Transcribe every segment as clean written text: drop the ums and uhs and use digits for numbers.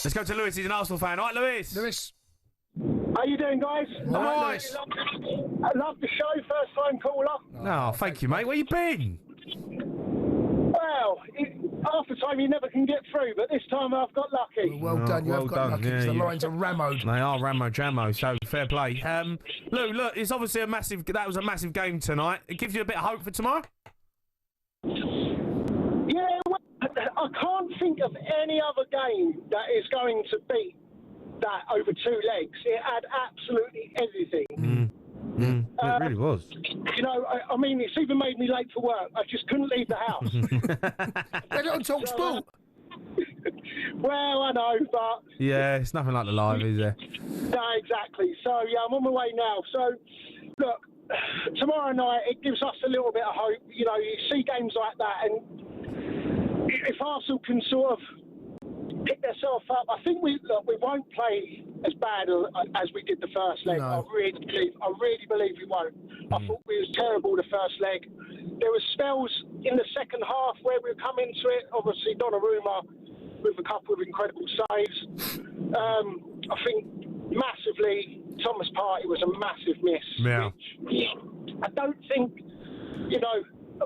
Let's go to Lewis. He's an Arsenal fan. All right, Lewis. Lewis. How you doing, guys? Nice. I love the show, first time caller. Oh, thank you, mate. Where you been? Well, half the time you never can get through, but this time I've got lucky. Well done, you well have got done. lucky, Yeah, 'cause the you- lines are rammoed. They are Rammo Jammo, so fair play. Lou, look, it's obviously that was a massive game tonight. It gives you a bit of hope for tomorrow? Yeah, well, I can't think of any other game that is going to beat that over 2 legs. It had absolutely everything. It really was. You know, I mean, it's even made me late for work. I just couldn't leave the house. They don't talk sport. Well, I know, but... Yeah, it's nothing like the live, is there? No, exactly. So, yeah, I'm on my way now. So, look, tomorrow night, it gives us a little bit of hope. You know, you see games like that, and if Arsenal can sort of pick themselves up, I think we won't play as bad as we did the first leg. No. I really believe we won't. I thought we was terrible the first leg. There were spells in the second half where we come into it. Obviously, Donnarumma with a couple of incredible saves. I think massively, Thomas Partey was a massive miss. Yeah. Which I don't think, you know,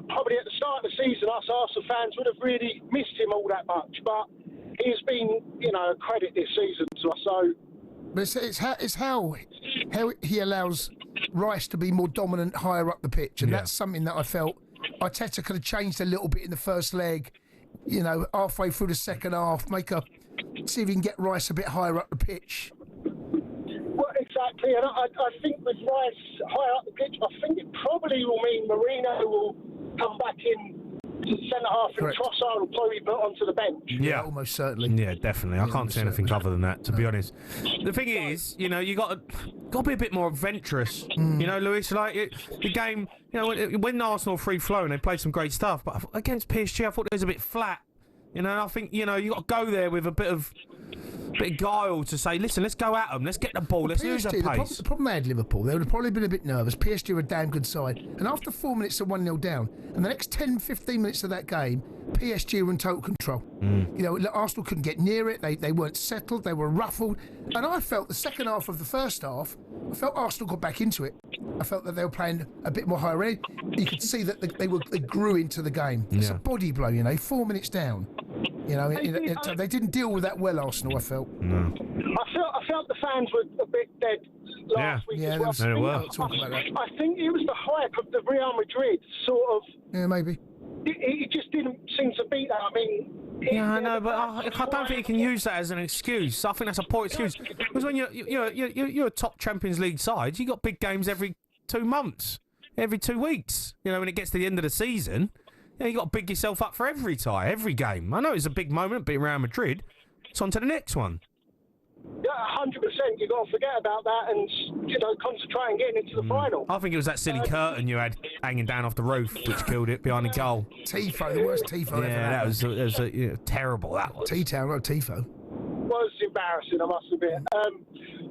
probably at the start of the season, us Arsenal fans would have really missed him all that much. But he's been, you know, a credit this season to us. So, But it's how he allows Rice to be more dominant higher up the pitch, and that's something that I felt Arteta could have changed a little bit in the first leg. You know, halfway through the second half, see if he can get Rice a bit higher up the pitch. well, exactly. And I think with Rice higher up the pitch, I think it probably will mean Marino will come back in to the centre half, and Correct. Trossard will probably be put onto the bench. Yeah. Almost certainly. Yeah, definitely. I can't see anything other than that, to be honest. The thing is, you know, you got to be a bit more adventurous. You know, Lewis, like the game. You know, when Arsenal free flowing, they played some great stuff, but against PSG, I thought it was a bit flat. You know, I think you got to go there with a bit of guile to say, listen, let's go at them, let's get the ball, let's use our pace. The problem they had, Liverpool, they would have probably been a bit nervous. PSG were a damn good side. And after 4 minutes of 1-0 down, and the next 10, 15 minutes of that game, PSG were in total control. You know, Arsenal couldn't get near it. They weren't settled. They were ruffled. And I felt the second half of the first half, I felt Arsenal got back into it. I felt that they were playing a bit more higher end. You could see that they grew into the game. It's a body blow, you know, 4 minutes down. You know, they didn't deal with that well, Arsenal, I felt. No. I felt the fans were a bit dead last week as well. they were. Talk about that. I think it was the hype of the Real Madrid sort of. Yeah, maybe. It just didn't seem to beat that. I mean. Yeah, I know, but I don't think you can use that as an excuse. I think that's a poor excuse. Because when you're a top Champions League side, you got big games every 2 months, every 2 weeks. You know, when it gets to the end of the season, you got to big yourself up for every tie, every game. I know it's a big moment beating Real Madrid. It's on to the next one. Yeah, 100%. You've got to forget about that and, you know, concentrate on getting into the final. I think it was that silly curtain you had hanging down off the roof which killed it behind the goal. Tifo, the worst Tifo ever. Yeah, that was terrible. That was. T-Town, not Tifo. Was embarrassing, I must admit.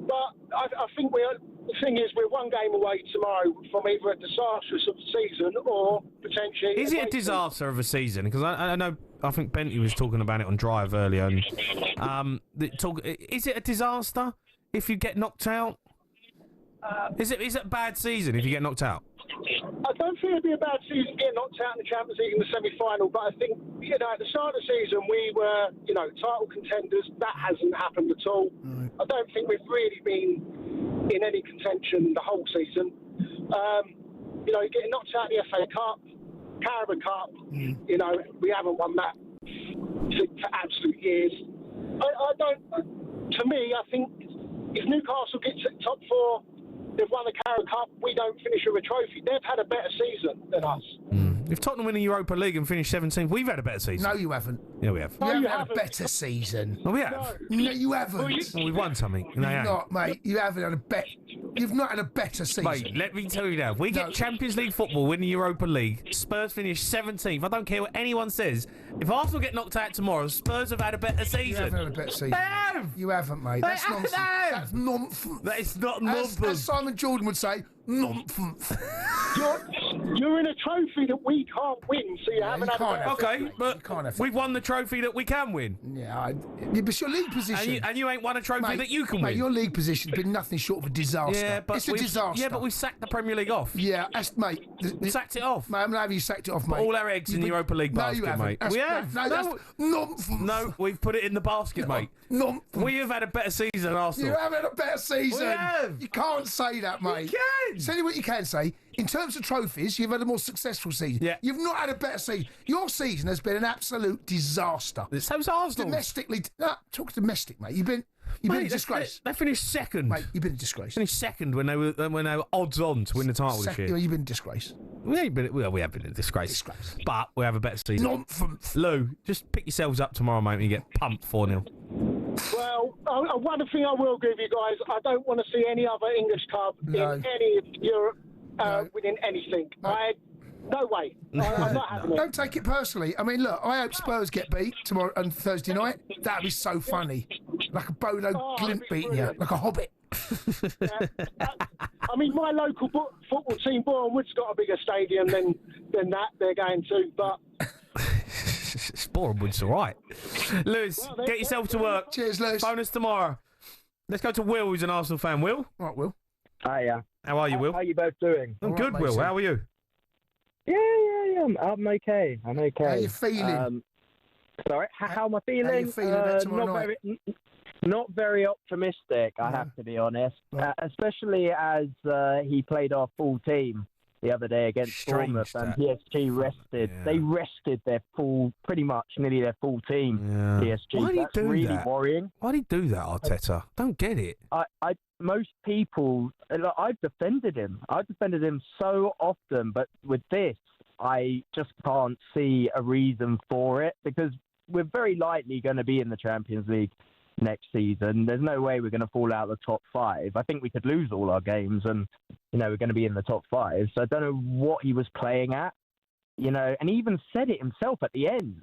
But I think the thing is, we're one game away tomorrow from either a disastrous of the season or potentially. Is it a disaster of a season? Because I know, I think Bentley was talking about it on Drive earlier. And, is it a disaster if you get knocked out? Is it a bad season if you get knocked out? I don't think it'd be a bad season getting knocked out in the Champions League in the semi-final, but I think, you know, at the start of the season we were, you know, title contenders. That hasn't happened at all. I don't think we've really been in any contention the whole season. You know, getting knocked out in the FA Cup, Carabao Cup, you know, we haven't won that for absolute years. I don't, to me, I think if Newcastle gets at top 4, they've won the Carabao Cup, we don't finish with a trophy. They've had a better season than us. If Tottenham win the Europa League and finish 17th, we've had a better season. No, you haven't. Yeah, we have. No, you you haven't had a haven't. better season. No, we have. No, you haven't. Well, we've won something. No, You've not, mate. You haven't had a You've not had a better season. Mate, let me tell you now. If we get Champions League football, win the Europa League, Spurs finish 17th. I don't care what anyone says. If Arsenal get knocked out tomorrow, Spurs have had a better season. You haven't had a better season. They have. You haven't, mate. That's They nonsense. have. That's nonsense. That is not As nonsense. Simon Jordan would say, nonsense. You're in a trophy that we can't win, so you haven't you had can't a have better it. Okay, season. but can't have we've won the trophy that we can win. Yeah, but it's your league position. And you ain't won a trophy that you can mate, win. your league position's been nothing short of a disaster. Yeah, but it's a disaster. Yeah, but we sacked the Premier League off. Yeah, mate. We sacked it off. Mate, I'm not having you sacked it off, mate. All our eggs in the Europa League no, basket, you haven't. mate. That's, We have. No, that's nonsense. No, we've put it in the basket, mate. Nonsense. We have had a better season than Arsenal. You have had a better season. We have. You can't say that, mate. You can. Tell you what you can say. In terms of trophies, you've had a more successful season. Yeah. You've not had a better season. Your season has been an absolute disaster. So's Arsenal. Domestically, talk domestic, mate. You've been a disgrace. They finished second. Mate, you've been a disgrace. Finished second when they were odds on to win the title this year. You've been a disgrace. We have been a disgrace. But we have a better season. Nonsense. Lou, just pick yourselves up tomorrow, mate, and you get pumped 4-0. Well, one thing I will give you guys, I don't want to see any other English club in any of Europe winning anything. No way. I'm not having it. Don't take it personally. I mean, look, I hope Spurs get beat tomorrow on Thursday night. That'd be so funny. Like a Bodo Glint beating you, like a hobbit. I mean, my local football team, Boreham Wood's got a bigger stadium than that they're going to, but... Boreham Wood's all right. Lewis, get yourself to work. Cheers, Lewis. Phone us tomorrow. Let's go to Will, who's an Arsenal fan. Will? Right, Will. Hiya. How are you, Will? How are you both doing? I'm All good, right, Will. mate, How are you? Yeah. I'm okay. I'm okay. How are you feeling? Sorry, how am I feeling? How you feeling about tomorrow night? Not very optimistic, I have to be honest. Right. Especially as he played our full team the other day against Strange Bournemouth, and that. PSG rested. Yeah. They rested their nearly their full team. Yeah. PSG. Why did he That's do really that? worrying. Why did he do that, Arteta? Don't get it. Most people, I've defended him. I've defended him so often, but with this, I just can't see a reason for it, because we're very likely going to be in the Champions League next season. There's no way we're going to fall out of the top 5. I think we could lose all our games and, we're going to be in the top 5. So I don't know what he was playing at, and he even said it himself at the end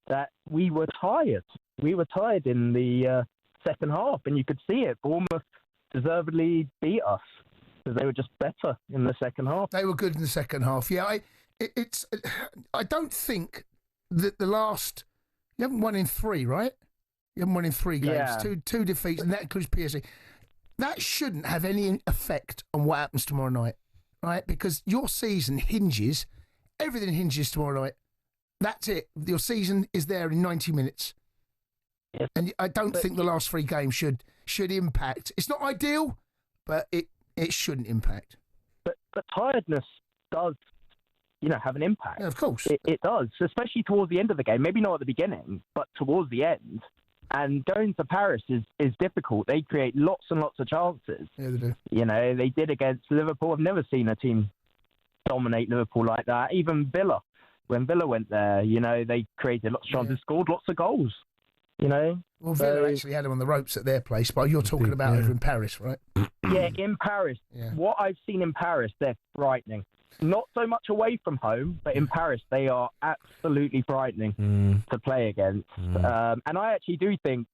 that we were tired. We were tired in the second half, and you could see it. Bournemouth deservedly beat us because they were just better in the second half. They were good in the second half. Yeah, I don't think that the last... You haven't won in 3, right? You haven't won in 3 games. Yeah. Two defeats, and that includes PSG. That shouldn't have any effect on what happens tomorrow night, right? Because your season everything hinges tomorrow night. That's it. Your season is there in 90 minutes. Yeah. And I don't think the last 3 games should impact. It's not ideal, but it shouldn't impact. But tiredness does, have an impact. Yeah, of course. It does, especially towards the end of the game. Maybe not at the beginning, but towards the end. And going to Paris is difficult. They create lots and lots of chances. Yeah, they do. They did against Liverpool. I've never seen a team dominate Liverpool like that. Even Villa. When Villa went there, they created lots of chances, scored lots of goals. Well, Villa actually had them on the ropes at their place, but you're talking about over in Paris, right? Yeah, in Paris. Yeah. What I've seen in Paris, they're frightening. Not so much away from home, but in Paris, they are absolutely frightening to play against. And I actually do think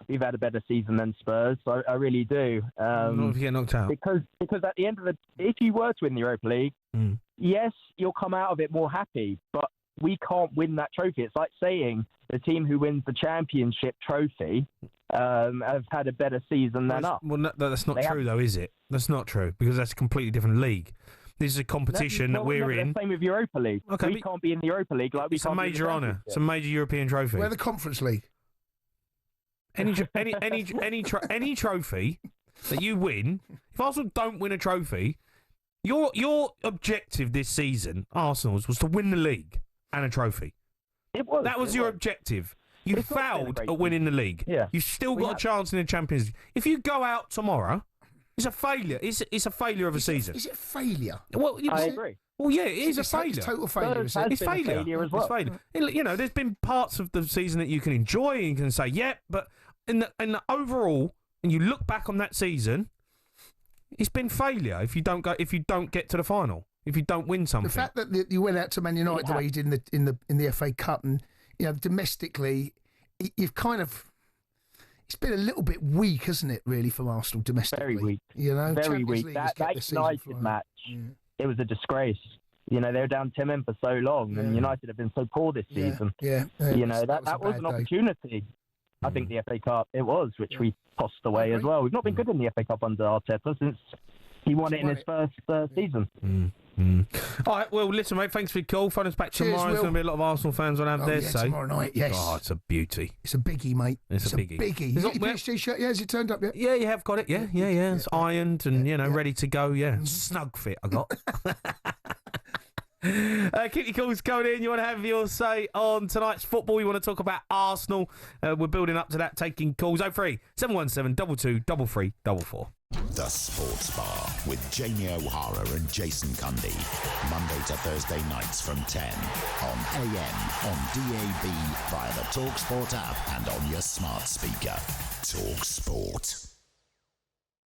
we've had a better season than Spurs. I really do. Not if you get knocked out. Because at the end of if you were to win the Europa League, yes, you'll come out of it more happy, but we can't win that trophy. It's like saying the team who wins the championship trophy have had a better season than us. Well, no, that's not true, though, is it? That's not true, because that's a completely different league. This is a competition that we're in. Same with Europa League. Okay, we can't be in the Europa League like we it's can't. a major honour. It's a major European trophy. We're the Conference League. Any trophy that you win, if Arsenal don't win a trophy, your objective this season, Arsenal's, was to win the league and a trophy. That was your objective. You failed at winning the league. Yeah. You've still got a chance in the Champions League. If you go out tomorrow, it's a failure. It's a failure of a season. Is it failure? Well, I agree. Well, yeah, it is a failure. It's total failure. Spurs has It's been a failure. failure as well. It's failure. There's been parts of the season that you can enjoy and you can say, yeah, but in the overall, and you look back on that season, it's been failure if you don't get to the final, if you don't win something. The fact that you went out to Man United the way you did in the FA Cup, and domestically, you've kind of. It's been a little bit weak, hasn't it, really, from Arsenal domestically? Very weak. Very weak. That United match, it was a disgrace. You know, they were down 10 men for so long, and United have been so poor this season. Yeah. You know, that was an opportunity. I think the FA Cup, it was, which we tossed away as well. We've not been good in the FA Cup under Arteta since he won it in his first season. All right, well, listen, mate, thanks for your call. Phone us back tomorrow. There's going to be a lot of Arsenal fans on have their say. Tomorrow night, yes. Oh, it's a beauty. It's a biggie, mate. It's a biggie. Is it PSG shirt? Yeah, has it turned up yet? Yeah, you have got it. Yeah. It's ironed and, ready to go. Yeah, snug fit I got. Keep your calls going in. You want to have your say on tonight's football. You want to talk about Arsenal. We're building up to that, taking calls. 03 717 22 33 44. The Sports Bar with Jamie O'Hara and Jason Cundy. Monday to Thursday nights from 10 on AM, on DAB, via the talkSPORT app and on your smart speaker. talkSPORT.